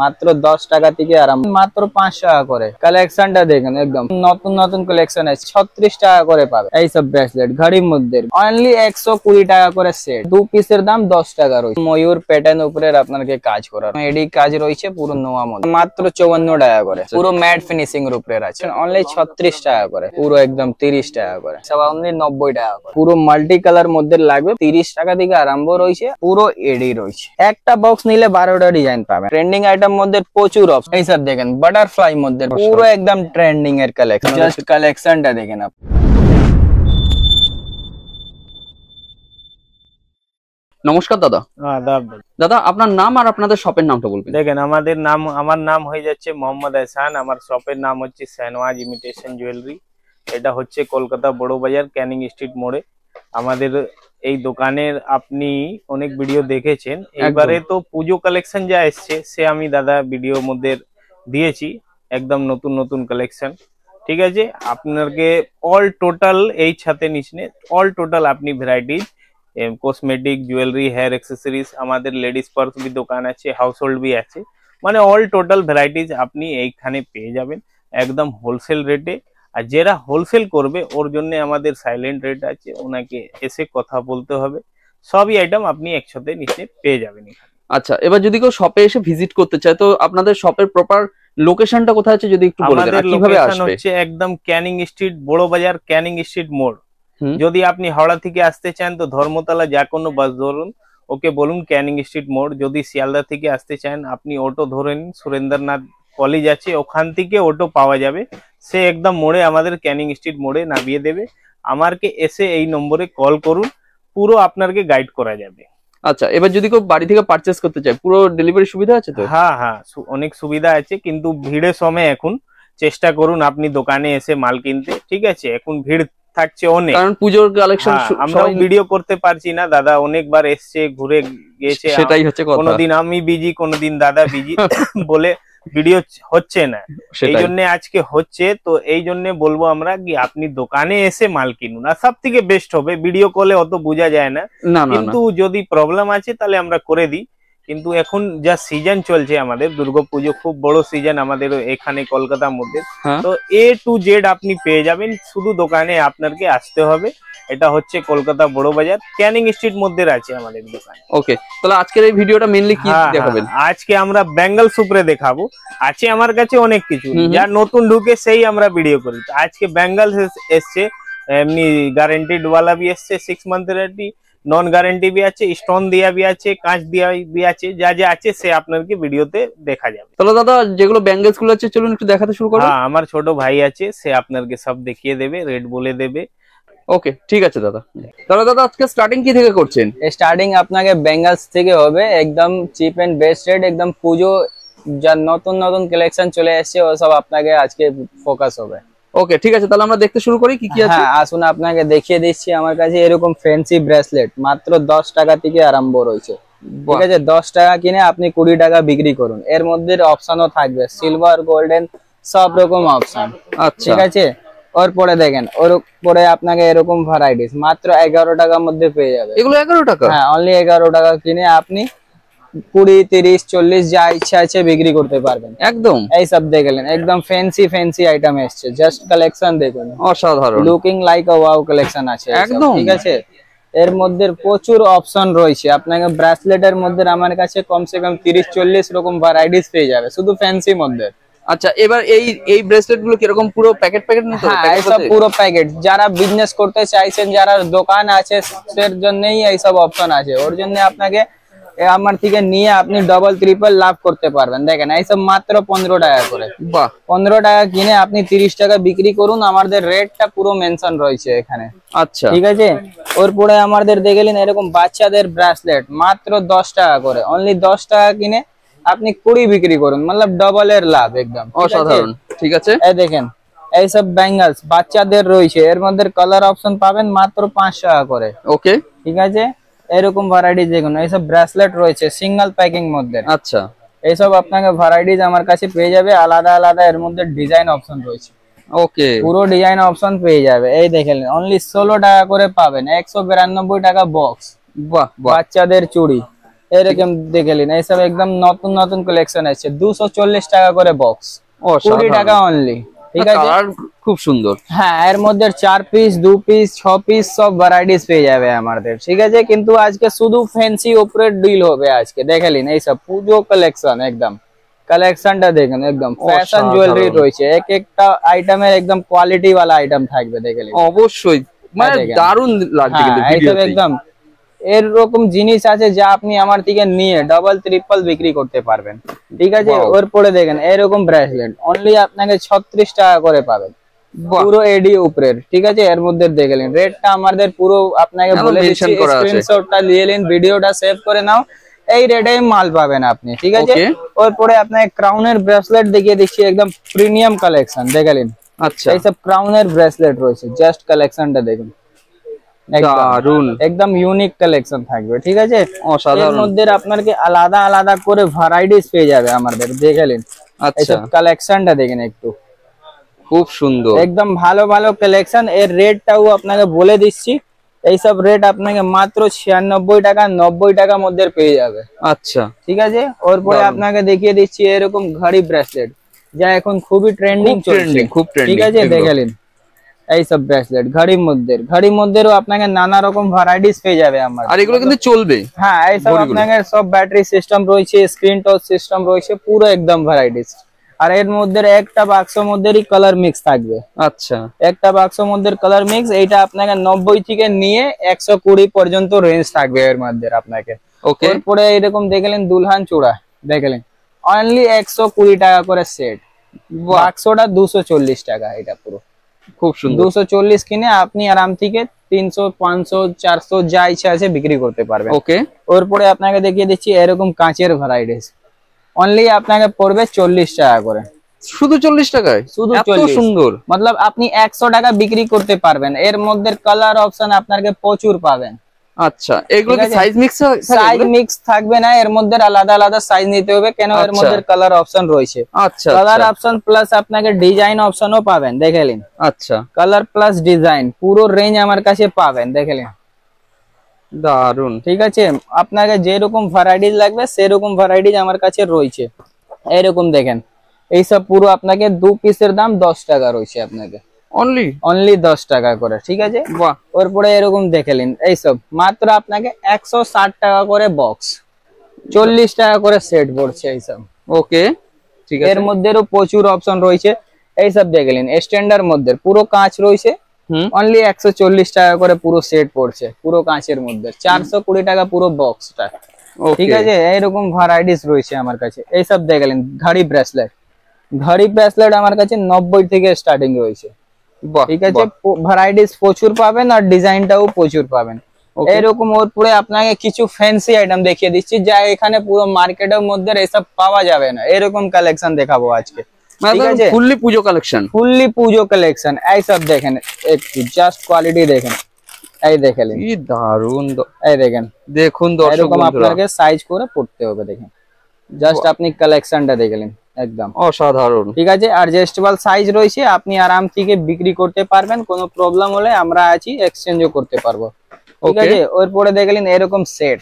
মাত্র 10 টাকা থেকে আরাম, মাত্র 5 টাকা করে। কালেকশনটা দেখেন, একদম নতুন নতুন কালেকশন আছে। 36 টাকা করে পাবে এইসব ব্রেসলেট ঘড়ির মধ্যে, অনলি 120 টাকা করে সেট। 2 পিসের দাম 10 টাকা রয়েছে। ময়ূর প্যাটার্ন উপরে আপনাকে কাজ করার এডি কাজ রয়েছে পুরো নোয়া মধ্যে, মাত্র 54 টাকা করে। পুরো ম্যাট ফিনিশিং এর উপরে আছে, অনলি 36 টাকা করে। পুরো একদম 30 টাকা করে, সব অনলি 90 টাকা করে। পুরো মাল্টি কালার মধ্যে লাগবে, 30 টাকা থেকে আরম্ভ রয়েছে। পুরো এডি রয়েছে, একটা বক্স নিলে 12টা ডিজাইন পাবেন। ট্রেন্ডিং আইটেম মধ্যে প্রচুর অপশন। এই সব দেখেন বাটারফ্লাই মধ্যে পুরো একদম ট্রেন্ডিং এর কালেকশন। জাস্ট কালেকশনটা দেখেন আপনি। নমস্কার দাদা। দাদা আপনার নাম আর আপনাদের শপের নামটা বলবেন। দেখেন আমার নাম হয়ে যাচ্ছে মোহাম্মদ এহসান। আমার শপের নাম হচ্ছে শাহনওয়াজ ইমিটেশন জুয়েলারি। এটা হচ্ছে কলকাতা বড় বাজার ক্যানিং স্ট্রিট মোড়ে। আমাদের এই দোকানের আপনি অনেক ভিডিও দেখেছেন। এবারে তো পুজো কালেকশন যা এসছে সে আমি দাদা ভিডিওর মধ্যে দিয়েছি, একদম নতুন নতুন কালেকশন। ঠিক আছে, আপনাকে অল টোটাল এই ছাতে নিচে অল টোটাল আপনি varieties cosmetic jewellery hair accessories, আমাদের লেডিস পার্স भी দোকান আছে, হাউস হোল্ড भी আছে, মানে অল টোটাল ভ্যারাইটিজ আপনি এইখানে পেয়ে যাবেন একদম হোলসেল রেটে। আর যারা হোলসেল করবে ওর জন্য আমাদের সাইলেন্ট রেট আছে, ওনাকে এসে কথা বলতে হবে। সবই আইটেম আপনি একসাথে নিচে পেয়ে যাবেন এখানে। আচ্ছা, এবার যদি কেউ শপে এসে ভিজিট করতে চায় তো আপনাদের শপের প্রপার লোকেশনটা কোথায় আছে যদি একটু বলে দেন, আর কিভাবে আসবে? লোকেশন হচ্ছে একদম ক্যানিং স্ট্রিট বড় বাজার, ক্যানিং স্ট্রিট মোড়। যদি আপনি হাওড়া থেকে আসতে চান তো ধর্মতলা যা কোনো বাস ধরুন, ওকে বলুন ক্যানিং স্ট্রিট মোড়। যদি শিয়ালদা থেকে আসতে চান আপনি অটো ধরে নিন, সুরেন্দ্রনাথ কলেজ আছে ওখান থেকে অটো পাওয়া যাবে। সে একদম মোড়ে আমাদের ক্যানিং স্ট্রিট মোড়ে নামিয়ে দেবে। আমাকে এসে এই নম্বরে কল করুন, পুরো আপনাকে গাইড করা যাবে। আচ্ছা, এবার যদি কেউ বাড়ি থেকে পারচেজ করতে চায় পুরো ডেলিভারি সুবিধা আছে তো? হ্যাঁ হ্যাঁ, অনেক সুবিধা আছে, কিন্তু ভিড়ের সময় এখন চেষ্টা করুন আপনি দোকানে এসে মাল কিনতে। ঠিক আছে, এখন ভিড় থাকছে অনেক, কারণ পুজোর কালেকশন আমরা ভিডিও করতে পারছি না। দাদা অনেকবার এসছে ঘুরে গিয়েছে, সেটাই হচ্ছে কথা। কোনোদিন আমি বিজি কোনোদিন দাদা বিজি বলে ভিডিও হচ্ছে না, এই জন্য আজকে হচ্ছে। তো এই জন্য বলবো আমরা কি আপনি দোকানে এসে মাল কিনুন, আর সব থেকে বেস্ট হবে। ভিডিও কলে অত বোঝা যায় না, কিন্তু যদি প্রবলেম আছে তাহলে আমরা করে দিই। কিন্তু এখন যা সিজন চলছে আমাদের দুর্গাপুজো, খুব বড় সিজন আমাদের এখানে কলকাতার মধ্যে, তো A to Z আপনি পেয়ে যাবেন, শুধু দোকানে আপনাকে আসতে হবে। এটা হচ্ছে কলকাতা বড় বাজার ক্যানিং স্ট্রিট মধ্যে আছে আমাদের দোকান। ওকে, তাহলে আজকের এই ভিডিওটা মেইনলি কি দেখাবেন? আজকে আমরা ব্যাঙ্গলস উপরে দেখাবো। আছে আমার কাছে অনেক কিছু, যা নতুন ঢুকে সেই আমরা ভিডিও করি। আজকে ব্যাঙ্গলস এসছে, এমনি গ্যারান্টিড ওয়ালা भी এসছে 6 মান্থ গ্যারান্টি, নন গ্যারান্টি भी আছে, স্টোন দিয়া भी আছে, কাঁচ দিয়া भी আছে। যা যা আছে সে আপনাকে ভিডিওতে দেখা যাবে। তাহলে দাদা যেগুলো ব্যাঙ্গলস গুলো আছে চলুন একটু দেখাতে শুরু করুন। হ্যাঁ, আমার ছোট ভাই আছে, সে আপনাকে সব দেখিয়ে দেবে, রেট বলে দেবে। ওকে, ঠিক আছে দাদা। তাহলে দাদা আজকে স্টার্টিং কি থেকে করছেন? স্টার্টিং আপনাকে বেঙ্গলস থেকে হবে, একদম চিপ এন্ড বেস্ট রেট। একদম পুজো যা নতুন নতুন কালেকশন চলে এসেছে ও সব আপনাকে আজকে ফোকাস হবে। ওকে, ঠিক আছে, তাহলে আমরা দেখতে শুরু করি কি কি আছে। হ্যাঁ, আসুন আপনাকে দেখিয়ে দিচ্ছি। আমার কাছে এরকম ফ্যান্সি ব্রেসলেট মাত্র 10 টাকা থেকে আরম্ভ রয়েছে। ঠিক আছে, 10 টাকা কিনে আপনি 20 টাকা বিক্রি করুন। এর মধ্যে অপশনও থাকবে সিলভার গোল্ডেন সব রকম অপশন। আচ্ছা, ঠিক আছে, ওর পরে দেখেন, ওর পরে আপনাকে এরকম ভ্যারাইটিস মাত্র 11 টাকার মধ্যে পেয়ে যাবে। এগুলো 11 টাকা? হ্যাঁ, অনলি 11 টাকা কিনে আপনি 20, 30, 40 যা ইচ্ছা আছে বিক্রি করতে পারবেন। একদম এই সব দেখলেন, একদম ফ্যান্সি আইটেম এসছে। জাস্ট কালেকশন দেখুন, অসাধারণ, লুকিং লাইক আ ওয়াও কালেকশন আছে একদম। ঠিক আছে, এর মধ্যে প্রচুর অপশন রয়েছে। আপনাকে ব্রেসলেটের মধ্যে আমার কাছে কমসে কম 30-40 রকম ভ্যারাইটিস পেয়ে যাবে শুধু ফ্যান্সি মধ্যে। আচ্ছা, এবার এই ব্রেসলেট গুলো কিরকম পুরো প্যাকেট নিতে হবে? হ্যাঁ, এইসব পুরো প্যাকেট। যারা বিজনেস করতে চাইছেন, যারা দোকান আছে সের জন্যই এইসব অপশন আছে। ওর জন্য আপনাকে আমার থেকে নিয়ে আপনি ডবল ট্রিপল লাভ করতে পারবেন। দেখেন এইসব মাত্র 15 টাকা করে। বাহ, 15 টাকা কিনে আপনি 30 টাকা বিক্রি করুন। আমাদের রেটটা পুরো মেনশন রয়েছে এখানে। আচ্ছা, ঠিক আছে, ওর পরে আমাদের দেখলেন এরকম বাচ্চাদের ব্রেসলেট মাত্র 10 টাকা করে। অনলি 10 টাকা কিনে আপনি 20 বিক্রি করুন, मतलब ডবল এর লাভ একদম অসাধারণ। ঠিক আছে, এই দেখেন এইসব ব্যাঙ্গলস বাচ্চাদের রয়েছে, এর মধ্যে কালার অপশন পাবেন মাত্র 5 টাকা করে। ওকে, ঠিক আছে, এরকম ভ্যারাইটিস দেখুন, এইসব ব্রেসলেট রয়েছে সিঙ্গেল প্যাকিং মধ্যে। আচ্ছা, এইসব আপনাকে ভ্যারাইটিস আমার কাছে পেয়ে যাবে আলাদা আলাদা। এর মধ্যে ডিজাইন অপশন রয়েছে, ওকে, পুরো ডিজাইন অপশন পেয়ে যাবে। এই দেখেন অনলি 16 টাকা করে পাবেন, 192 টাকা বক্স। বাহ, বাচ্চাদের চুড়ি এরকম দেখে নিন, এইসব একদম নতুন নতুন কালেকশন আছে। 240 টাকা করে বক্স, 20 টাকা অনলি। ঠিক আছে, কালার খুব সুন্দর। হ্যাঁ, এর মধ্যে 4 পিস 2 পিস 6 পিস সব ভ্যারাইটিস পেয়ে যাবে আমাদের। ঠিক আছে, কিন্তু আজকে শুধু ফ্যান্সি উপরে ডিল হবে আজকে। দেখে নিন এইসব পুজো কালেকশন, একদম কালেকশনটা দেখেন, একদম ফ্যাশন জুয়েলারি রয়েছে। এক একটা আইটেমের একদম কোয়ালিটি वाला আইটেম থাকবে। দেখে নিন অবশ্যই, মানে দারুণ লাগছে কিন্তু ভিডিওতে। একদম এরকম জিনিস আছে যা আপনি আমার থেকে নিয়ে ডাবল ট্রিপল বিক্রি করতে পারবেন। ঠিক আছে, ওর পরে দেখেন এরকম ব্রেসলেট অনলি আপনাকে 36 টাকা করে পাবেন, পুরো এডি উপরের। ঠিক আছে, এর মধ্যে দেখলেন রেটটা আমাদের পুরো আপনাকে বলে দিচ্ছি, স্ক্রিনশটটা নিয়ে নিন, ভিডিওটা সেভ করে নাও, এই রেটে মাল পাবেন আপনি। ঠিক আছে, ওর পরে আপনাকে ক্রাউনের ব্রেসলেট দেখিয়ে দিচ্ছি, একদম প্রিমিয়াম কালেকশন। দেখলেন, আচ্ছা, এইসব ক্রাউনের ব্রেসলেট রয়েছে, জাস্ট কালেকশনটা দেখুন, দারুন একদম ইউনিক কালেকশন থাকবে। ঠিক আছে, অসাধারণ। এর মধ্যে আপনাকে আলাদা আলাদা করে ভ্যারাইটিস পেয়ে যাবে আমাদের। দেখলেন, আচ্ছা, এইসব কালেকশনটা দেখেন একটু, খুব সুন্দর, একদম ভালো ভালো কালেকশন। এর রেটটাও আপনাকে বলে দিচ্ছি, এইসব রেট আপনাকে মাত্র 96 টাকা 90 টাকার মধ্যে পেয়ে যাবে। আচ্ছা, ঠিক আছে, ওর পরে আপনাকে দেখিয়ে দিচ্ছি এরকম ঘড়ি ব্রেসলেট, যা এখন খুবই ট্রেন্ডিং চলছে। খুব ট্রেন্ডিং। ঠিক আছে, দেখলেন এইসব ব্রেসলেট ঘড়ির মধ্যেও আপনাকে নানা রকম ভ্যারাইটিস পেয়ে যাবে আমার। আর এগুলো কিন্তু চলবে। হ্যাঁ, এইসব আপনাকে সব ব্যাটারি সিস্টেম রয়েছে, স্ক্রিন টাচ সিস্টেম রয়েছে, পুরো একদম ভ্যারাইটিস। আর এর মধ্যে একটা বাক্সের মধ্যেই কালার মিক্স থাকবে। আচ্ছা, একটা বাক্সের মধ্যে কালার মিক্স, এইটা আপনাকে 90 থেকে নিয়ে 120 পর্যন্ত রেঞ্জ থাকবে এর মধ্যে আপনাকে। ওকে, এরপরে এরকম দেখলেন দুলহান চূড়া, দেখলেন অনলি 120 টাকা করে সেট, বাক্সটা 240 টাকা। এটা পুরো খুব সুন্দর। 240 কিনে আপনি আরাম থেকে 300 500 400 যা ইচ্ছা আছে বিক্রি করতে পারবেন। ওকে, ওরপরে আপনাকে দেখিয়ে দিচ্ছি এরকম কাঁচের ভ্যারাইটিস, অনলি আপনাকে পড়বে 40 টাকা করে। শুধু 40 টাকায়? শুধু এত 40, সুন্দর, মতলব আপনি 100 টাকা বিক্রি করতে পারবেন। এর মধ্যে কালার অপশন আপনাকে প্রচুর পাবেন। আচ্ছা, এগুলো কি সাইজ মিক্স? সাইজ মিক্স থাকবে না, এর মধ্যে আলাদা আলাদা সাইজ নিতে হবে, কেন এর মধ্যে কালার অপশন রয়েছে। আচ্ছা, কালার অপশন প্লাস আপনাকে ডিজাইন অপশনও পাবেন। দেখলেন, আচ্ছা, কালার প্লাস ডিজাইন পুরো রেঞ্জ আমার কাছে পাবেন। দেখলেন, দারুন। ঠিক আছে, আপনাকে যেরকম ভ্যারাইটিস লাগবে সেরকম ভ্যারাইটিস আমার কাছে রয়েছে। এরকম দেখেন, এইসব পুরো আপনাকে 2 পিসের দাম 10 টাকা রয়েছে, আপনাকে অনলি 10 টাকা করে। ঠিক আছে, বাহ। ওরপরে এরকম দেখলেন এইসব মাত্র আপনাকে 160 টাকা করে বক্স, 40 টাকা করে সেট পড়ছে এইসব। ওকে, ঠিক আছে, এর মধ্যেও প্রচুর অপশন রয়েছে। এইসব দেখলেন স্ট্যান্ডার্ড মধ্যে পুরো কাঁচ রয়েছে, অনলি 140 টাকা করে পুরো সেট পড়ছে, পুরো কাঁচের মধ্যে 420 টাকা পুরো বক্সটা। ঠিক আছে, এইরকম ভ্যারাইটিস রয়েছে আমার কাছে। এইসব দেখলেন ঘড়ি ব্রেসলেট আমার কাছে 90 থেকে স্টার্টিং রয়েছে। ঠিক আছে, ভ্যারাইটিস প্রচুর পাবেন আর ডিজাইনটাও প্রচুর পাবেন। এরকম ওর পরে আপনাকে কিছু ফ্যান্সি আইটেম দেখিয়ে দিচ্ছি, যা এখানে পুরো মার্কেটের মধ্যে এসব পাওয়া যাবে না। এরকম কালেকশন দেখাবো আজকে। ঠিক আছে, ফুললি পুজো কালেকশন। এইসব দেখেন একটু, জাস্ট কোয়ালিটি দেখেন, এই দেখেন কি দারুন, এই দেখেন, দেখুন এরকম আপনাকে সাইজ করে পড়তে হবে। দেখেন, জাস্ট আপনি কালেকশনটা দেখলেন, একদম অসাধারণ। ঠিক আছে, অ্যাডজাস্টেবল সাইজ রয়েছে, আপনি আরাম থেকে বিক্রি করতে পারবেন। কোনো প্রবলেম হলে আমরা আছি, এক্সচেঞ্জও করতে পারবো। ঠিক আছে, ওরপরে দেখলেন এরকম সেট,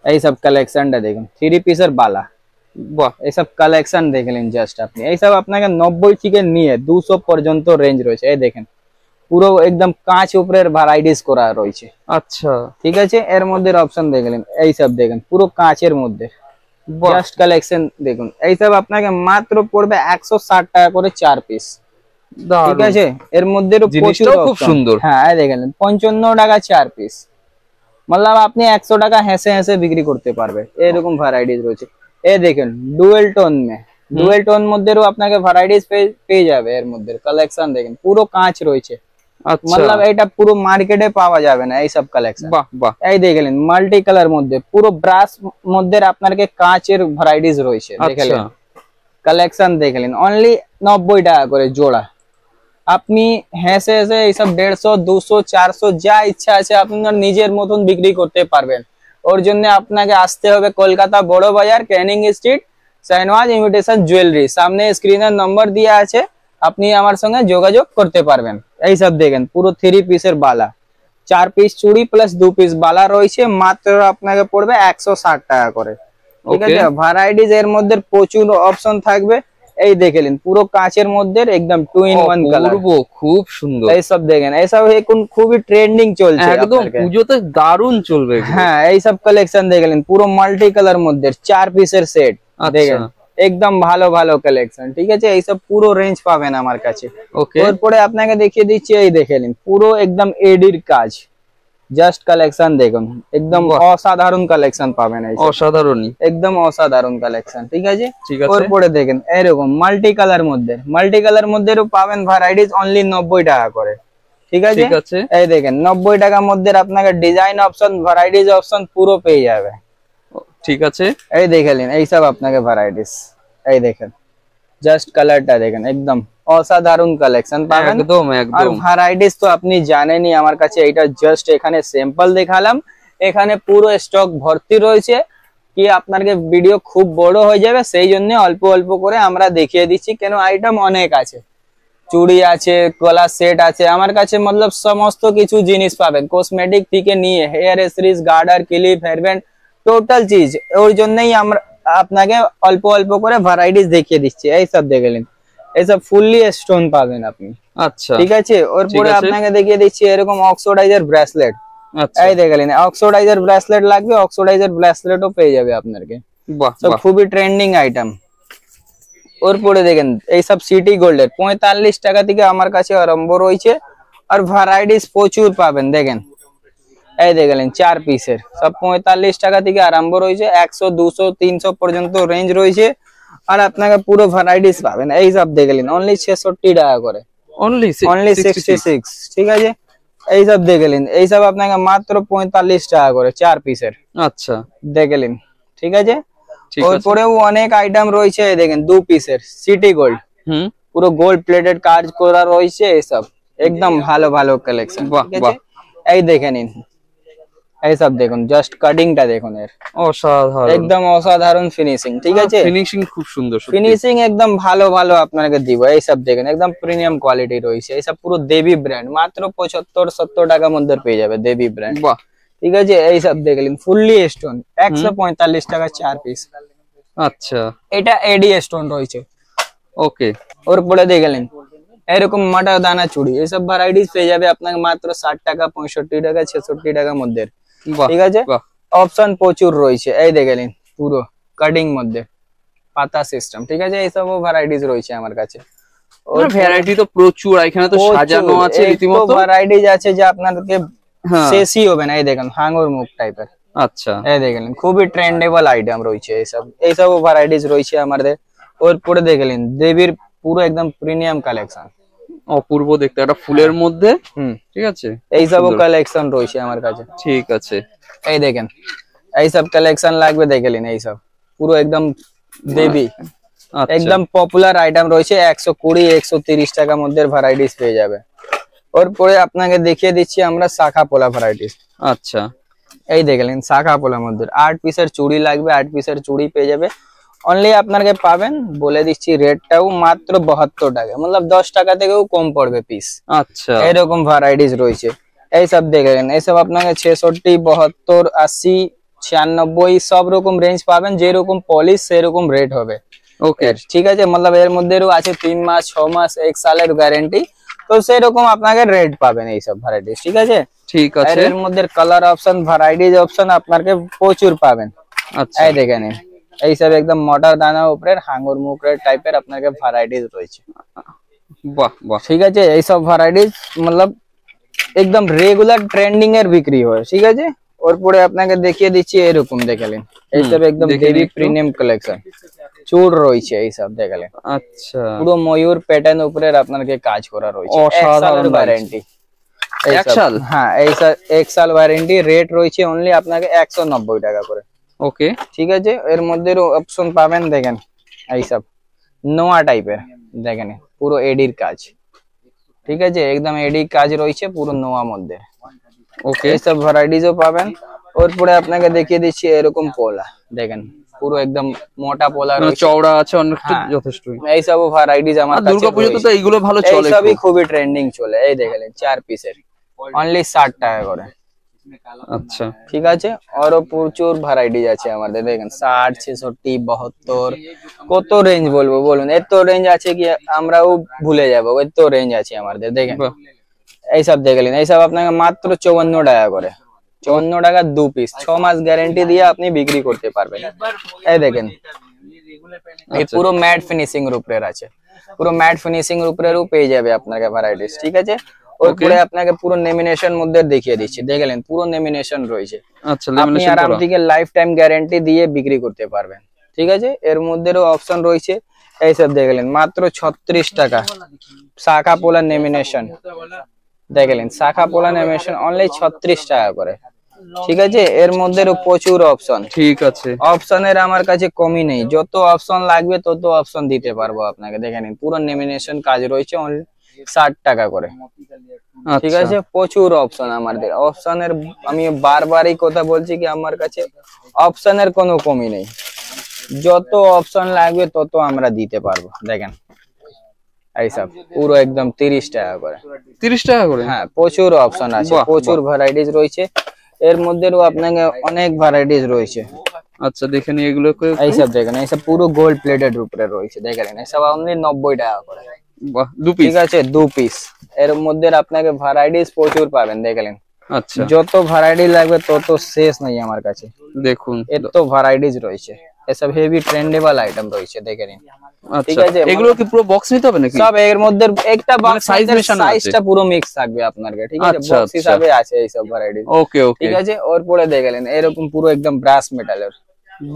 এইসব কালেকশনটা দেখুন, 3 পিসের বালা, বাহ, এইসব কালেকশন দেখলেন জাস্ট আপনি। এইসব আপনাকে 90 থেকে নিয়ে 200 পর্যন্ত রেঞ্জ রয়েছে। এই দেখেন, পুরো একদম কাঁচ উপরের ভ্যারাইটিস করা রয়েছে। আচ্ছা, ঠিক আছে, এর মধ্যে অপশন দেখলেন, এইসব দেখেন পুরো কাঁচের মধ্যে, জাস্ট কালেকশন দেখুন। এইসব আপনাকে মাত্র পড়বে 160 টাকা করে 4 পিস। ঠিক আছে, এর মধ্যে প্রচুর খুব সুন্দর। হ্যাঁ, দেখলেন 55 টাকা 4 পিস, মতলব আপনি 100 টাকা হেসে হেসে বিক্রি করতে পারবে। এরকম ভ্যারাইটিস রয়েছে। এই দেখেন ডুয়েল টোন মধ্যেও আপনাকে ভ্যারাইটিস পেয়ে যাবে। এর মধ্যে কালেকশন দেখেন, পুরো কাঁচ রয়েছে, মতলব এটা পুরো মার্কেটে পাওয়া যাবে না এইসব কালেকশন। বাহ বাহ, এই দেখলেন মাল্টি কালার মধ্যে পুরো ব্রাশ মধ্যে আপনাকে কাঁচের ভ্যারাইটিস রয়েছে। দেখলেন কালেকশন দেখলেন, অনলি 90 টাকা করে জোড়া। আপনি হেসে হেসে এইসব 150 200 400 যা ইচ্ছা আছে আপনার নিজের মতন বিক্রি করতে পারবেন। ওর জন্য আপনাকে আসতে হবে কলকাতা বড় বাজার, Canning street, Shahnawaz imitation jewellery. সামনে স্ক্রিনের নম্বর দেওয়া আছে, আপনি আমার সঙ্গে যোগাযোগ করতে পারবেন। এইসব দেখেন পুরো 3 পিসের বালা, 4 পিস চুড়ি প্লাস 2 পিস বালা রয়েছে, মাত্র আপনাকে পড়বে 160 টাকা করে। ঠিক আছে, ভ্যারাইটিজ এর মধ্যে প্রচুর অপশন থাকবে। এই দেখেন পুরো কাঁচের মধ্যে একদম 2 in 1 কালার, খুব সুন্দর। এই সব দেখেন, এই সব এখন খুবই ট্রেন্ডিং চলছে, একদম পুজোতে দারুণ চলবে। হ্যাঁ, এই সব কালেকশন দেখলেন পুরো মাল্টি কালার মধ্যে 4 পিসের সেট দেখেন, একদম ভালো ভালো কালেকশন। ঠিক আছে, এই সব পুরো রেঞ্জ পাবেন আমার কাছে। এরপরে আপনাকে দেখিয়ে দিচ্ছি, এই দেখেন পুরো একদম এডির কাজ, জাস্ট কালেকশন দেখুন, একদম অসাধারণ কালেকশন পাবেন, অসাধারণই, একদম অসাধারণ কালেকশন। ঠিক আছে, এরপরে দেখেন এরকম মাল্টি কালার মধ্যেও পাবেন ভ্যারাইটিস অনলি 90 টাকা করে। ঠিক আছে, এই দেখেন 90 টাকার মধ্যে আপনাকে ডিজাইন অপশন, ভ্যারাইটিস অপশন পুরো পেয়ে যাবে। ঠিক আছে, এই দেখেন এইসব আপনাকে ভ্যারাইটিস, এই দেখেন জাস্ট কালারটা দেখেন, একদম অসাধারণ কালেকশন পাবেন। একদম একদম, আর ভ্যারাইটিস তো আপনি জানেনই আমার কাছে, এটা জাস্ট এখানে স্যাম্পল দেখালাম, এখানে পুরো স্টক ভর্তি রয়েছে। কি আপনাকে ভিডিও খুব বড় হয়ে যাবে, সেই জন্য অল্প অল্প করে আমরা দেখিয়ে দিচ্ছি, কেন আইটেম অনেক আছে, চুড়ি আছে, গলার সেট আছে আমার কাছে, মতলব সমস্ত কিছু জিনিস পাবেন, কসমেটিক থেকে নিয়ে হেয়ার এসেসরিজ, গার্ডার, ক্লিপ, হেয়ারব্যান্ড, টোটাল চিজ। ওই জন্যই আমরা আপনাকে অল্প অল্প করে ভ্যারাইটিস দেখিয়ে দিচ্ছি। এই সব দেখলেন, এইসব ফুললি স্টোন পাবেন আপনি। আচ্ছা, ঠিক আছে, ওরপরে আপনাকে দেখিয়ে দিচ্ছি এরকম অক্সিডাইজার ব্রেসলেট। এই দেখলেন, অক্সিডাইজার ব্রেসলেট লাগবে, অক্সিডাইজার ব্রেসলেটও পেয়ে যাবে আপনাকে, সব খুবই ট্রেন্ডিং আইটেম। ওরপরে দেখেন এইসব সিটি গোল্ডের 45 টাকা থেকে আমার কাছে আরম্ভ রয়েছে, আর ভ্যারাইটিস প্রচুর পাবেন। দেখেন এই দেখলেন 4 পিসের সব 45 টাকা থেকে আরম্ভ রয়েছে, 100, 200, 300 পর্যন্ত রেঞ্জ রয়েছে, আর আপনাকে পুরো ভ্যারাইটিস পাবেন। এই সব দেখলেন অনলি 66 টাকা করে, অনলি 66। ঠিক আছে, এই সব দেখলেন, এই সব আপনাকে মাত্র 45 টাকা করে 4 পিসের। আচ্ছা, দেখলেন, ঠিক আছে। ওরপরেও অনেক আইটেম রয়েছে, দেখেন 2 পিসের সিটি গোল্ড, পুরো গোল্ড প্লেটেড কাজ করা রয়েছে, এইসব একদম ভালো ভালো কালেকশন। এই দেখে নিন, এই সব দেখুন, জাস্ট কাটিংটা দেখুন, এর অসাধারণ, একদম অসাধারণ ফিনিশিং। ঠিক আছে, ফিনিশিং খুব সুন্দর, ফিনিশিং একদম ভালো ভালো আপনাকে দিব। এই সব দেখেন একদম প্রিমিয়াম কোয়ালিটি রয়েছে, এই সব পুরো দেবী ব্র্যান্ড, মাত্র 75-70 টাকার মধ্যে পেয়ে যাবে দেবী ব্র্যান্ড। বাহ, ঠিক আছে, এই সব দেখলেন ফুললি স্টোন, 145 টাকা 4 পিস। আচ্ছা, এটা এডি স্টোন রয়েছে। ওকে, ওরপরে দেখলেন এরকম মাটা দানা চুড়ি, এইসব ভ্যারাইটিস পেয়ে যাবে আপনাকে মাত্র 60 টাকা, 65 টাকা, 66 টাকার মধ্যে। ঠিক আছে, অপশন প্রচুর রয়েছে। এই দেখলেন পুরো কাটিং মধ্যে পাতা সিস্টেম। ঠিক আছে, এইসব ভ্যারাইটিস রয়েছে আমার কাছে, ভ্যারাইটি তো প্রচুর, এখানে তো সাজানো আছে রীতিমতো ভ্যারাইটিস আছে যে আপনাদেরকে শেষই হবে না। এই দেখেন হাঙ্গর মুখ টাইপের। আচ্ছা, এই দেখলেন খুবই ট্রেন্ডেবল আইটেম রয়েছে, এইসব ভ্যারাইটিস রয়েছে আমাদের। ওরপরে দেখলেন দেবীর পুরো একদম প্রিমিয়াম কালেকশন, অপূর্ব দেখতে, একটা ফুলের মধ্যে। ঠিক আছে, এইসব কালেকশন রয়েছে আমার কাছে। ঠিক আছে, এই দেখেন এইসব কালেকশন লাগবে, দেখলেন এইসব পুরো একদম দেবী, একদম পপুলার আইটেম রয়েছে, 120, 130 টাকার মধ্যে ভ্যারাইটিস পেয়ে যাবে। ওরপরে আপনাকে দেখিয়ে দিচ্ছি আমরা শাখা পোলা ভ্যারাইটিস। আচ্ছা, এই দেখলেন শাখা পোলার মধ্যে 8 পিসের চুড়ি লাগবে, 8 পিসের চুড়ি পেয়ে যাবে। অনলি আপনাকে পাবেন, বলে দিচ্ছি রেটটাও, মাত্র 72 টাকা, মতলব 10 টাকা থেকেও কম পড়বে পিস। আচ্ছা, এরকম ভ্যারাইটিস রয়েছে। এইসব দেখেন, এইসব আপনাকে 66, 72, 80, 96 সব রকম রেঞ্জ পাবেন, যেরকম পলিশ সেরকম রেট হবে। ওকে, ঠিক আছে, মতলব এর মধ্যেও আছে 3 মাস, 6 মাস, 1 সালের গ্যারেন্টি, তো সেরকম আপনাকে রেট পাবেন এইসব ভ্যারাইটিস। ঠিক আছে, ঠিক আছে, এর মধ্যে কালার অপশন, ভ্যারাইটিস অপশন আপনাকে প্রচুর পাবেন। আচ্ছা, এই দেখেন এইসব একদম মোটা দানা উপরে হাঙ্গর মুখের টাইপের আপনাকে ভ্যারাইটিস রয়েছে। বাহ বাহ, ঠিক আছে, এইসব ভ্যারাইটিস মতলব একদম রেগুলার ট্রেন্ডিং এর বিক্রি হয়। ঠিক আছে, ওরপরে আপনাকে দেখিয়ে দিচ্ছি এরকম দেখলেন, এইসব একদম দেবী প্রিমিয়াম কালেকশন, চুড় রয়েছে এইসব দেখলেন। আচ্ছা, পুরো ময়ূর প্যাটার্ন উপরে আপনাকে কাজ করা রয়েছে, অসাধারণ ওয়ারেন্টি, 1 সাল। হ্যাঁ, এই 1 সাল ওয়ারেন্টি, রেট রয়েছে অনলি আপনাকে 190 টাকা করে। ওকে, ঠিক আছে, এর মধ্যে অপশন পাবেন, দেখেন এইসব নোয়া টাইপের, দেখেন পুরো এডির কাজ। ঠিক আছে, একদম এডি কাজ রয়েছে পুরো নোয়া মধ্যে। ওকে, এইসব ভ্যারাইটিসও পাবেন। ওরপরে আপনাকে দেখিয়ে দিচ্ছি এরকম পোলা, দেখেন পুরো একদম মোটা পোলা রয়েছে, চওড়া আছে অনেকটা, যথেষ্ট। এইসব ভ্যারাইটিস আমার কাছে, দুর্গাপূজাতে তো এইগুলো ভালো চলে, সবই খুবই ট্রেন্ডিং চলে। এই দেখলেন 4 পিসের অনলি 60 টাকা করে। আচ্ছা ঠিক আছে, আরো প্রচুর ভ্যারাইটিজ আছে আমাদের, দেখেন 60, 66, 72, কত রেঞ্জ বলবো বলুন, এত রেঞ্জ আছে কি আমরাও ভুলে যাবো, এত রেঞ্জ আছে আমাদের। দেখেন বাহ, এইসব দেখলেন, এইসব আপনাকে মাত্র 54 টাকা করে, 54 টাকা 2 পিস, 6 মাস গ্যারেন্টি দিয়ে আপনি বিক্রি করতে পারবেন। এই দেখেন এই আচ্ছা। পুরো ম্যাট ফিনিশিং এর উপরে আছে, পুরো ম্যাট ফিনিশিং এর উপরেও পেয়ে যাবে আপনাকে ভ্যারাইটিস। ঠিক আছে, ওর Okay. পরে আপনাকে পুরো লেমিনেশন মধ্যে দেখিয়ে দিচ্ছি, দেখলেন পুরো লেমিনেশন রয়েছে, আচ্ছা আপনি লেমিনেশন আরাম করা। থেকে লাইফ টাইম গ্যারান্টি দিয়ে বিক্রি করতে পারবেন। ঠিক আছে, এর মধ্যেও অপশন রয়েছে, এইসব দেখলেন মাত্র 36 টাকা, শাখা পোলা লেমিনেশন দেখলেন, শাখা পোলা লেমিনেশন অনলি 36 টাকা করে। ঠিক আছে, এর মধ্যেও প্রচুর অপশন, ঠিক আছে। অপশনের আমার কাছে কমই নেই, যত অপশন লাগবে তত অপশন দিতে পারবো আপনাকে। দেখে নিন পুরো লেমিনেশন কাজ রয়েছে অনলি 60 টাকা করে। ঠিক আচ্ছা আছে, প্রচুর অপশন আমাদের, অপশনের আমি বারবারই কথা বলছি কি আমার কাছে অপশনের কোনো কমি নেই, যত অপশন লাগবে তত আমরা দিতে পারবো। দেখেন এইসব পুরো একদম 30 টাকা করে। 30 টাকা করে। হ্যাঁ, প্রচুর অপশন আছে, বাহ, প্রচুর ভ্যারাইটিস রয়েছে, এর মধ্যেও আপনাকে অনেক ভ্যারাইটিস রয়েছে। আচ্ছা দেখে নি এগুলোকে একটু। এইসব দেখেন, এইসব পুরো গোল্ড প্লেটেড উপরে রয়েছে, দেখেন এইসব অনলি 90 টাকা করে। বাহ, 2 পিস। ঠিক আছে, 2 পিস, এর মধ্যে আপনাকে ভ্যারাইটিস প্রচুর পাবেন। দেখলেন আচ্ছা যত ভ্যারাইটি লাগবে তত শেষ নেই আমার কাছে, দেখুন। এত ভ্যারাইটিজ রয়েছে, এসব হেভি ট্রেন্ডেবল আইটেম রয়েছে, দেখে নিন। ঠিক আচ্ছা আছে, এগুলো কি পুরো বক্স নিতে হবে নাকি? সব এর মধ্যে একটা বক্স size মেশানো আছে? সাইজটা পুরো মিক্স থাকবে আপনার কাছে। ঠিক আছে, আচ্ছা, বক্স আচ্ছা। হিসাবে আছে এই সব ভ্যারাইটি। ওকে ওকে। ঠিক আছে, ওর পরে দেখলেন এরকম পুরো একদম ব্রাশ মেটালের,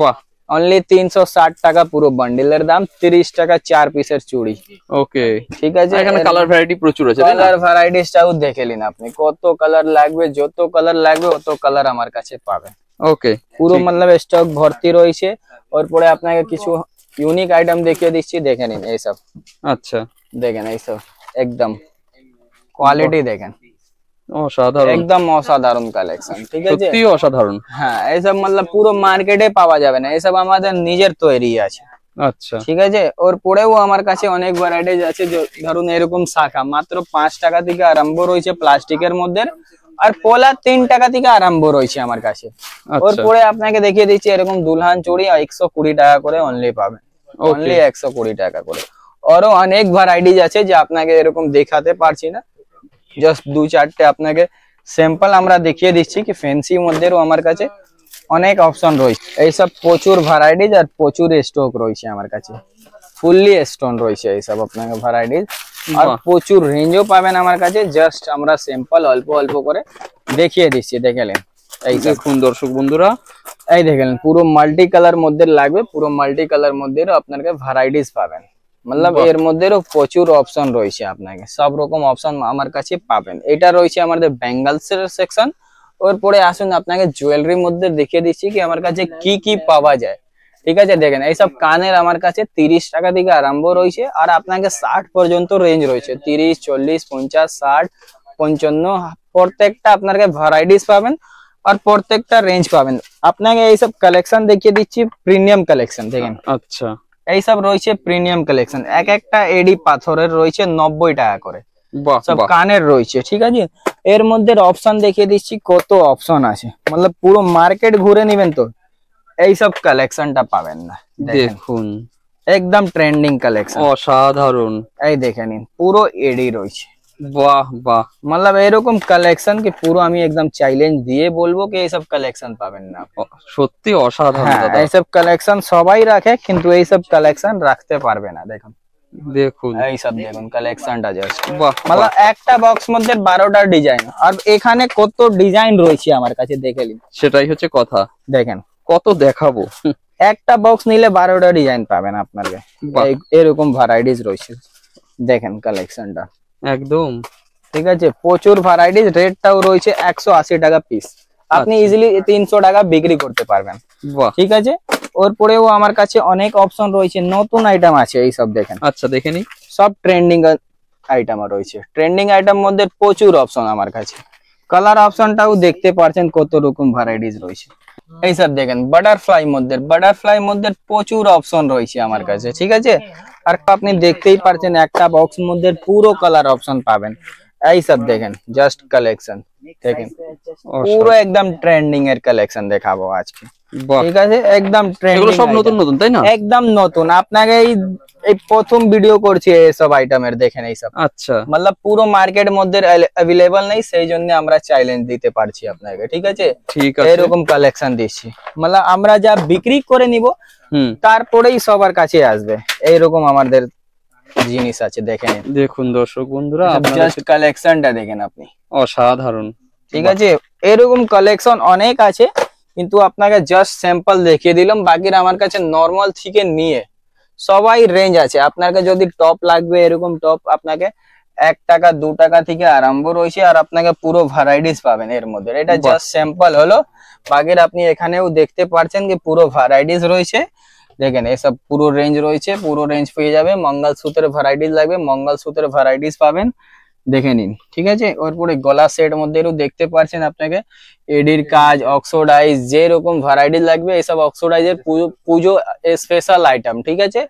বাহ, অনলি 360 টাকা পুরো বান্ডিলের দাম, 30 টাকা 4 পিসের চুড়ি। ওকে। ঠিক আছে, এখানে কালার ভ্যারাইটি প্রচুর আছে তাই না? কালার ভ্যারাইটিসটাও দেখে নিন আপনি, কত কালার লাগবে, যত কালার লাগবে অত কালার আমার কাছে পাবেন। ওকে পুরো মতলব স্টক ভর্তি রয়েছে। ওর পরে আপনাকে কিছু ইউনিক আইটেম দেখিয়ে দিচ্ছি, দেখে নিন এইসব। আচ্ছা দেখেন এইসব একদম কোয়ালিটি দেখেন, অসাধারণ, একদম অসাধারণ কালেকশন। ঠিক আছে, সত্যি অসাধারণ। হ্যাঁ এইসব মতলব পুরো মার্কেটে পাওয়া যাবে না, এইসব আমাদের নিজের তৈরি আছে। আচ্ছা ঠিক আছে, ওর পরেও আমার কাছে অনেক ভ্যারাইটিজ আছে, ধরুন এরকম শাখা মাত্র 5 টাকা থেকে আরম্ভ রয়েছে প্লাস্টিকের মধ্যে, আর পোলা 3 টাকা থেকে আরম্ভ রয়েছে আমার কাছে। ওর আচ্ছা পরে আপনাকে দেখিয়ে দিচ্ছি এরকম দুলহান চুড়ি 120 টাকা করে অনলি পাবেন, অনলি 120 টাকা করে। আরো অনেক ভ্যারাইটিজ আছে যে আপনাকে এরকম দেখাতে পারছি না, জাস্ট 2-4টে আপনাকে স্যাম্পল আমরা দেখিয়ে দিচ্ছি কি ফ্যান্সি মধ্যেও আমার কাছে অনেক অপশন রয়েছে। এইসব প্রচুর ভ্যারাইটিজ আর প্রচুর স্টক রয়েছে আমার কাছে, ফুললি স্টোন রয়েছে এইসব আপনাকে ভ্যারাইটিজ, আর বাহ। প্রচুর রেঞ্জও পাবেন আমার কাছে। জাস্ট আমরা স্যাম্পল অল্প অল্প করে দেখিয়ে দিচ্ছি, দেখলেন এইসব। দেখুন দর্শক বন্ধুরা, এই দেখলেন পুরো মাল্টি কালার মধ্যে লাগবে, পুরো মাল্টি কালার মধ্যে আপনাকে ভ্যারাইটিস পাবেন, মতলব বাহ। এর মধ্যেও প্রচুর অপশন রয়েছে, আপনাকে সব রকম অপশন আমার কাছে পাবেন। এটা রয়েছে আমাদের বেঙ্গলস এর সেকশন। ওর পরে আসুন আপনাকে জুয়েলারির মধ্যে দেখিয়ে দিচ্ছি কি আমার কাছে কি কি পাওয়া যায়। ঠিক আছে, দেখেন এইসব কানের আমার কাছে 30 টাকা থেকে আরম্ভ রয়েছে, আর আপনাকে 60 পর্যন্ত রেঞ্জ রয়েছে, 30, 40, 50, 60, 55, প্রত্যেকটা আপনাকে ভ্যারাইটিস পাবেন আর প্রত্যেকটা রেঞ্জ পাবেন। আপনাকে এইসব কালেকশন দেখিয়ে দিচ্ছি, প্রিমিয়াম কালেকশন দেখেন, আচ্ছা এইসব রয়েছে প্রিমিয়াম কালেকশন। এক একটা এডি পাথরের রয়েছে 90 টাকা করে, বাহ সব বাহ, কানের রয়েছে। ঠিক আছে, এর মধ্যে অপশন দেখিয়ে দিচ্ছি, কত অপশন আছে, মতলব পুরো মার্কেট ঘুরে নিবেন তো এইসব কালেকশনটা পাবেন না। দেখেন দেখুন একদম ট্রেন্ডিং কালেকশন, অসাধারণ, এই দেখে নিন পুরো এডি রয়েছে। বাহ বাহ, মতলব এরকম কালেকশন কি পুরো আমি একদম চ্যালেঞ্জ দিয়ে বলবো কি এইসব কালেকশন পাবেন না। সত্যি অসাধারণ হ্যাঁ, দাদা। এইসব কালেকশন সবাই রাখে কিন্তু এইসব কালেকশন রাখতে পারবে না। দেখুন দেখুন এইসব দেখুন কালেকশনটা জাস্ট, বাহ মানে বাহ, একটা বক্স মধ্যে 12টা ডিজাইন, আর এখানে কত ডিজাইন রয়েছে আমার কাছে দেখে নিন। সেটাই হচ্ছে কথা, দেখেন কত দেখাবো। একটা বক্স নিলে 12টা ডিজাইন পাবেন আপনাকে, বাহ। এরকম ভ্যারাইটিস রয়েছে। দেখেন কালেকশনটা একদম ঠিক আছে, প্রচুর ভ্যারাইটিস, রেটটাও রয়েছে 180 টাকা পিস, আপনি আচ্ছা। ইজিলি 300 টাকা বিক্রি করতে পারবেন। বাহ, ঠিক আছে, ওর পরেও আমার কাছে অনেক অপশন রয়েছে, নতুন আইটেম আছে এই সব দেখেন, আচ্ছা দেখে নি। সব ট্রেন্ডিং আইটেম রয়েছে। ট্রেন্ডিং আইটেম মধ্যে প্রচুর অপশন আমার কাছে, কালার অপশনটাও দেখতে পাচ্ছেন কত রকম ভ্যারাইটিস রয়েছে। এইসব দেখেন বাটারফ্লাই মধ্যে প্রচুর অপশন রয়েছে আমার কাছে। ঠিক আছে, আর আপনি দেখতেই পারছেন একটা বক্স মধ্যে পুরো কালার অপশন পাবেন, এই সব দেখেন জাস্ট কালেকশন দেখেন, পুরো একদম ট্রেন্ডিং এর কালেকশন দেখাবো আজকে। ঠিক আছে, একদম ট্রেন্ডিং, সব নতুন নতুন তাই না? একদম নতুন। আপনাকে এই প্রথম ভিডিও করছি এইসব আইটেমের, দেখেন এইসব। আচ্ছা, मतलब পুরো মার্কেট মধ্যে अवेलेबल নেই, সেই জন্য আমরা চ্যালেঞ্জ দিতে পারছি আপনাকে। ঠিক আছে, ঠিক আছে, এরকম কালেকশন দিচ্ছি। मतलब আমরা যা বিক্রি করে নিব তারপরেই সবার কাছে আসবে, এইরকম আমাদের জিনিস আছে। দেখেন, দেখুন দর্শক বন্ধুরা, জাস্ট কালেকশনটা দেখেন আপনি, অসাধারণ। ঠিক আছে, এরকম কালেকশন অনেক আছে, কিন্তু আপনাকে জাস্ট স্যাম্পল দেখিয়ে দিলাম। বাকির আমার কাছে নরমাল থেকে নিয়ে সবাই রেঞ্জ আছে। আপনাকে যদি টপ লাগবে, এরকম টপ আপনাকে 1 টাকা 2 টাকা থেকে আরম্ভ রয়েছে, আর আপনাকে পুরো ভ্যারাইটিস পাবেন এর মধ্যে। এটা জাস্ট স্যাম্পল হলো, বাকির আপনি এখানেও দেখতে পাচ্ছেন কি পুরো ভ্যারাইটিস রয়েছে। দেখেন এসব পুরো রেঞ্জ রয়েছে, পুরো রেঞ্জ পেয়ে যাবে। মঙ্গলসূত্রের ভ্যারাইটিস লাগবে, মঙ্গলসূত্রের ভ্যারাইটিস পাবেন, দেখে নিন। ঠিক আছে, ওর পরে গলা সেট মধ্যেও দেখতে পাচ্ছেন আপনাকে এডির কাজ, অক্সোডাইজ, যেরকম ভ্যারাইটি লাগবে এইসব অক্সোডাইজের পুজো স্পেশাল আইটেম। ঠিক আছে,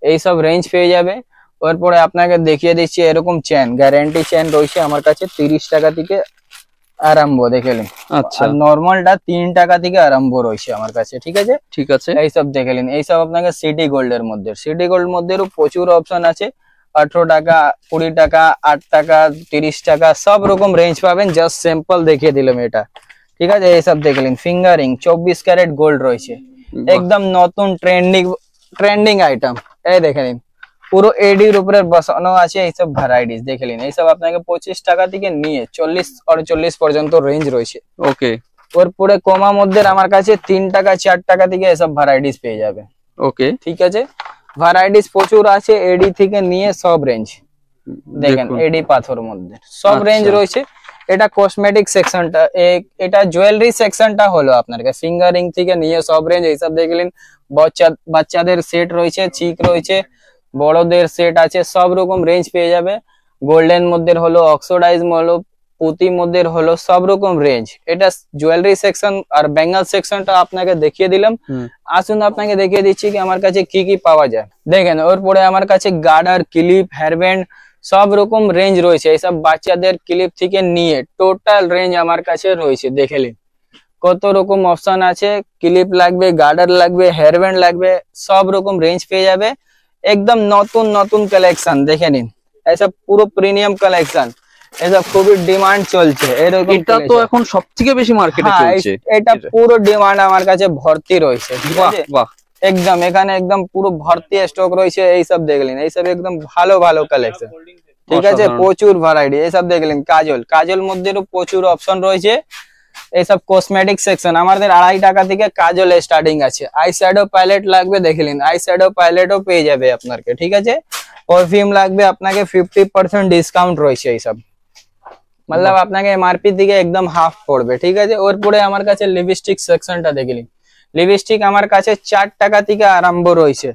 এইসব রেঞ্জ পেয়ে যাবে। ওরপরে আপনাকে দেখিয়ে দিচ্ছি এরকম চেন, গ্যারান্টি চেন রয়েছে আমার কাছে 30 টাকা থেকে আরম্ভ, দেখেলেন। আচ্ছা, আর নরমালটা 3 টাকা থেকে আরম্ভ রয়েছে আমার কাছে। ঠিক আছে, ঠিক আছে, এইসব দেখেলেন। এইসব আপনাকে সিটি গোল্ডের মধ্যে, সিটি গোল্ড মধ্যেও প্রচুর অপশন আছে। 18 টাকা, 20 টাকা, 8 টাকা, 30 টাকা, সব রকম রেঞ্জ পাবেন। জাস্ট স্যাম্পল দেখিয়ে দিলাম এটা। ঠিক আছে, এইসব দেখলেন। ফিঙ্গারিং 24 ক্যারেট গোল্ড রয়েছে, একদম নতুন ট্রেন্ডিং আইটেম। এই দেখে নিন, পুরো এডির উপরে বসানো আছে এইসব ভ্যারাইটিস। দেখে নিন, এইসব আপনাকে 25 টাকা থেকে নিয়ে 40-48 পর্যন্ত রেঞ্জ রয়েছে। ওকে, ওর পরে কমা মধ্যে আমার কাছে 3 টাকা 4 টাকা থেকে এসব ভ্যারাইটিস পেয়ে যাবে। ওকে, ঠিক আছে, ভ্যারাইটিস প্রচুর আছে, এডি থেকে নিয়ে সব রেঞ্জ। দেখেন এডি পাথর মধ্যে সব রেঞ্জ রয়েছে। এটা কসমেটিক সেকশনটা, এটা জুয়েলারি সেকশনটা হলো আপনার ফিঙ্গারিং থেকে নিয়ে সব রেঞ্জ। এইসব দেখলেন, বাচ্চাদের সেট রয়েছে, চিক রয়েছে, বড়দের সেট আছে, সব রকম রেঞ্জ পেয়ে যাবে। গোল্ডেন মধ্যে হলো, অক্সোডাইজ হলো, পুঁতি মধ্যে হলো, সব রকম রেঞ্জ। এটা জুয়েলারি সেকশন। আর বেঙ্গল সেকশনটা আপনাকে দেখিয়ে দিলাম। আসুন আপনাকে দেখিয়ে দিচ্ছি কি আমার কাছে কি কি পাওয়া যায়। দেখেন, ওর পরে আমার কাছে গার্ডার, ক্লিপ, হেয়ারব্যান্ড, সব রকম রেঞ্জ রয়েছে। এইসব বাচ্চাদের ক্লিপ থেকে নিয়ে টোটাল রেঞ্জ আমার কাছে রয়েছে। দেখেলেন কত রকম অপশন আছে, ক্লিপ লাগবে, গার্ডার লাগবে, হেয়ারব্যান্ড লাগবে, সব রকম রেঞ্জ পেয়ে যাবে। একদম নতুন নতুন কালেকশন, দেখে নিন। এইসব পুরো প্রিমিয়াম কালেকশন, এসব খুবই ডিমান্ড চলছে। এরকম এটা তো এখন সবথেকে বেশি মার্কেটে চলছে। এটা পুরো ডিমান্ড আমার কাছে ভর্তি রয়েছে। ঠিক আছে, একদম এখানে একদম পুরো ভর্তি স্টক রয়েছে। এইসব দেখলেন, এইসব একদম ভালো ভালো কালেকশন। ঠিক আছে, প্রচুর ভ্যারাইটি। এইসব দেখলেন, কাজল, কাজল মধ্যেও প্রচুর অপশন রয়েছে। এইসব কসমেটিক সেকশন, আমাদের 2.5 টাকা থেকে কাজল স্টার্টিং আছে। আই শ্যাডো প্যালেট লাগবে, দেখলেন আই শ্যাডো প্যালেটও পেয়ে যাবে আপনাকে। ঠিক আছে, পারফিউম লাগবে আপনাকে 50% ডিসকাউন্ট রয়েছে। এইসব मतलब আপনাকে এমআরপি থেকে একদম হাফ পড়বে। ঠিক আছে, ওর পরে আমার কাছে লিপস্টিক সেকশনটা দেখলেন। লিপস্টিক আমার কাছে 4 টাকা থেকে আরম্ভ রয়েছে।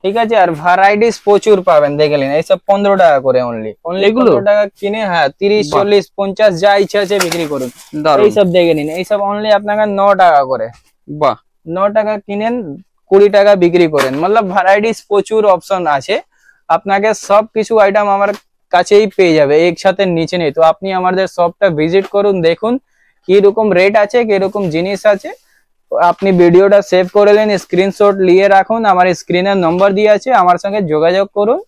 ঠিক আছে, আর ভ্যারাইটিস প্রচুর পাবেন। দেখলেন এইসব 15 টাকা করে অনলি 15 টাকা কিনে, হ্যাঁ 30, 40, 50 যা ইচ্ছা আছে বিক্রি করুন। এইসব দেখে নিন, এইসব অনলি আপনাকে 9 টাকা করে। বাহ, 9 টাকা কিনেন, 20 টাকা বিক্রি করেন। मतलब ভ্যারাইটিস প্রচুর অপশন আছে। আপনাকে সব কিছু আইটেম আমার কাছেই পেয়ে যাবে, একসাথে নিচে নেই। তো আপনি আমাদের শপটা ভিজিট করুন, দেখুন কি রকম রেট আছে, কি রকম জিনিস আছে। আপনি ভিডিওটা সেভ করে নেন, স্ক্রিনশট নিয়ে রাখুন, আমার স্ক্রিনের নম্বর দিয়ে আছে, আমার সঙ্গে যোগাযোগ করুন।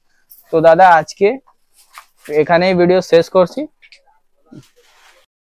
তো দাদা আজকে এখানেই ভিডিও শেষ করছি।